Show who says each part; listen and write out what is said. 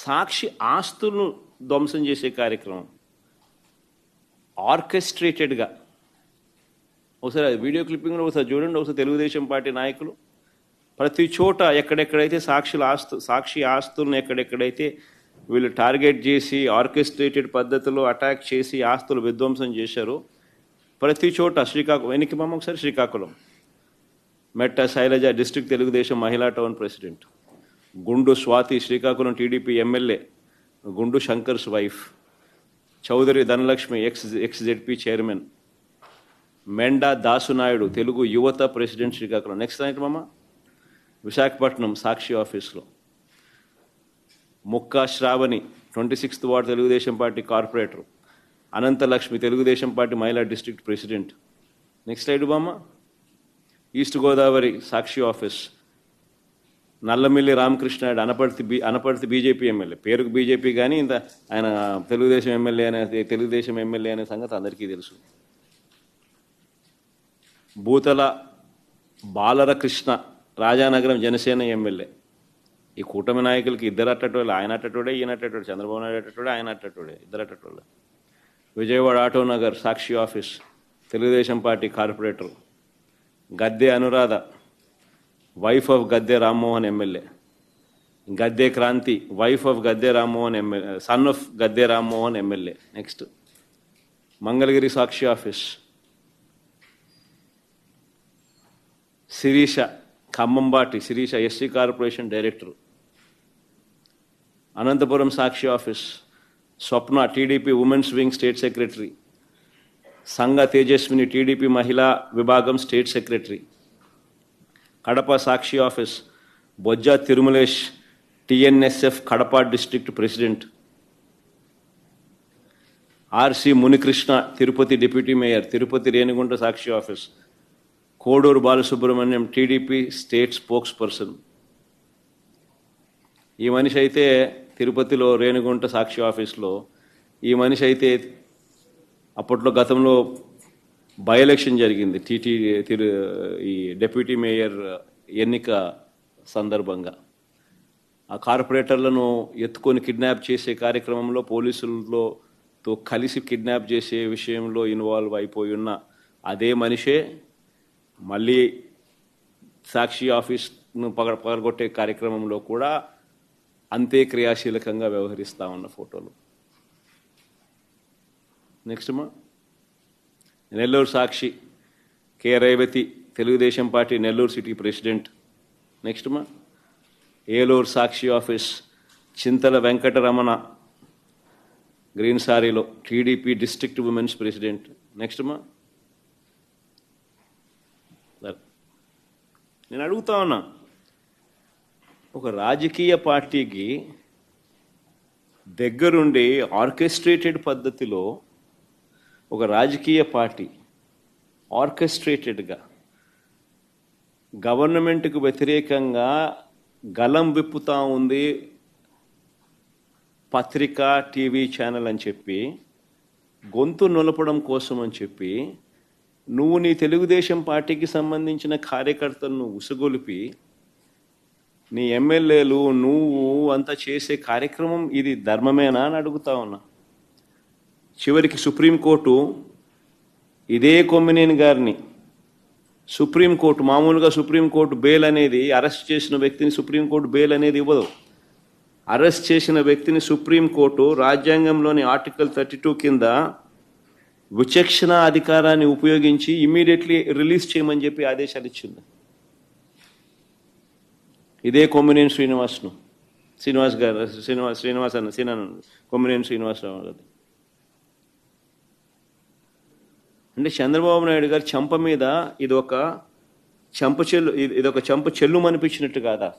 Speaker 1: సాక్షి ఆస్తులను ధ్వంసం చేసే కార్యక్రమం ఆర్కెస్ట్రేటెడ్గా. ఒకసారి వీడియో క్లిప్పింగ్లో ఒకసారి చూడండి. ఒకసారి తెలుగుదేశం పార్టీ నాయకులు ప్రతి చోట ఎక్కడెక్కడైతే సాక్షి ఆస్తులను ఎక్కడెక్కడైతే వీళ్ళు టార్గెట్ చేసి ఆర్కెస్ట్రేటెడ్ పద్ధతిలో అటాక్ చేసి ఆస్తులు విధ్వంసం చేశారో ప్రతి చోట శ్రీకాకుళం వెనక్కి మామ ఒకసారి శ్రీకాకుళం మెట్ట శైలజ డిస్ట్రిక్ట్ తెలుగుదేశం మహిళా టౌన్ ప్రెసిడెంట్, గుండు Swathi Srikakulam TDP MLA, Gundu Shankar's wife, Chaudhary Dhanalakshmi ex ZP chairman, Menda Dasunaidu Telugu Yuvatha president Srikakulam. Next నైట్ మామ విశాఖపట్నం సాక్షి ఆఫీస్లో Mukka Sravani 26th ward Telugudesam party corporator, Ananthalakshmi Telugudesam party మహిళా డిస్ట్రిక్ట్ ప్రెసిడెంట్. నెక్స్ట్ స్లైడ్ బామ్మ east Godavari Sakshi office Nallamilli Ramakrishnayudu Anaparthi BJP MLA, పేరుకు బీజేపీ కానీ ఇంత ఆయన తెలుగుదేశం ఎమ్మెల్యే అనే సంగతి అందరికీ తెలుసు. భూతల బాలర కృష్ణ రాజానగరం జనసేన ఎమ్మెల్యే. ఈ కూటమి నాయకులకి ఇద్దరు అట్టటోళ్ళు, ఆయన అట్టటోడే ఈయన అట్టటోడే, చంద్రబాబు నాయుడు అట్టటోడే ఆయన అట్టటోడే, ఇద్దరు అట్టటోళ్ళు. Vijayawada Autonagar Sakshi office Telugudesam party corporator Gadde Anuradha wife of Gadde Rammohan MLA, Gadde Kranthi wife of Gadde Rammohan MLA, son of Gadde Rammohan MLA. Next Mangalagiri Sakshi office Sirisha Khammambati Sirisha SC corporation director. Anantapuram Sakshi office Swapna TDP women's wing state secretary, Sangha Tejaswini TDP మహిళా విభాగం state secretary. Kadapa Sakshi office Bojja Tirumalesh TNSF Kadapa district president. RC Munikrishna Tirupati deputy mayor, Tirupati Renigunta Sakshi office. Koduru Balasubrahmanyam TDP state spokesperson. ఈ మనిషి అయితే తిరుపతిలో రేణిగుంట సాక్షి ఆఫీస్లో ఈ మనిషి అయితే అప్పట్లో గతంలో బై ఎలక్షన్ జరిగింది ఈ డిప్యూటీ మేయర్ ఎన్నిక సందర్భంగా. ఆ కార్పొరేటర్లను ఎత్తుకొని కిడ్నాప్ చేసే కార్యక్రమంలో పోలీసులతో కలిసి కిడ్నాప్ చేసే విషయంలో ఇన్వాల్వ్ అయిపోయి ఉన్న అదే మనిషే మళ్ళీ సాక్షి ఆఫీస్ను పగలగొట్టే కార్యక్రమంలో కూడా అంతే క్రియాశీలకంగా వ్యవహరిస్తూ ఉన్న ఫోటోలు. నెక్స్ట్ మా Nellore Sakshi K Revathi Telugudesam party Nellore city president. Next మా ఏలూరు సాక్షి ఆఫీస్ చింతల వెంకటరమణ గ్రీన్ సారీలో TDP district women's president. Next మా నేను అడుగుతా ఉన్నా, ఒక రాజకీయ పార్టీకి దగ్గరుండి ఆర్కెస్ట్రేటెడ్ పద్ధతిలో ఒక రాజకీయ పార్టీ ఆర్కెస్ట్రేటెడ్గా గవర్నమెంట్కు వ్యతిరేకంగా గలం విప్పుతూ ఉంది పత్రిక టీవీ ఛానల్ అని చెప్పి, గొంతు నులపడం కోసం అని చెప్పి నువ్వు నీ తెలుగుదేశం పార్టీకి సంబంధించిన కార్యకర్తలను ఉసుగొలిపి నీ ఎమ్మెల్యేలు నువ్వు అంతా చేసే కార్యక్రమం ఇది ధర్మమేనా అని అడుగుతా ఉన్నా. చివరికి సుప్రీంకోర్టు ఇదే కొమ్మినేని గారిని సుప్రీంకోర్టు మామూలుగా సుప్రీంకోర్టు బెయిల్ అనేది అరెస్ట్ చేసిన వ్యక్తిని సుప్రీంకోర్టు బెయిల్ అనేది ఇవ్వదు. అరెస్ట్ చేసిన వ్యక్తిని సుప్రీంకోర్టు రాజ్యాంగంలోని ఆర్టికల్ 32 కింద విచక్షణ అధికారాన్ని ఉపయోగించి ఇమ్మీడియట్లీ రిలీజ్ చేయమని చెప్పి ఆదేశాలు ఇచ్చింది. ఇదే కొమ్మినేని కొమ్మినేని శ్రీనివాసరావు గారు. అంటే చంద్రబాబు నాయుడు గారి చెంప మీద ఇదొక చెంప చెల్లు అనిపించినట్టు కాదా?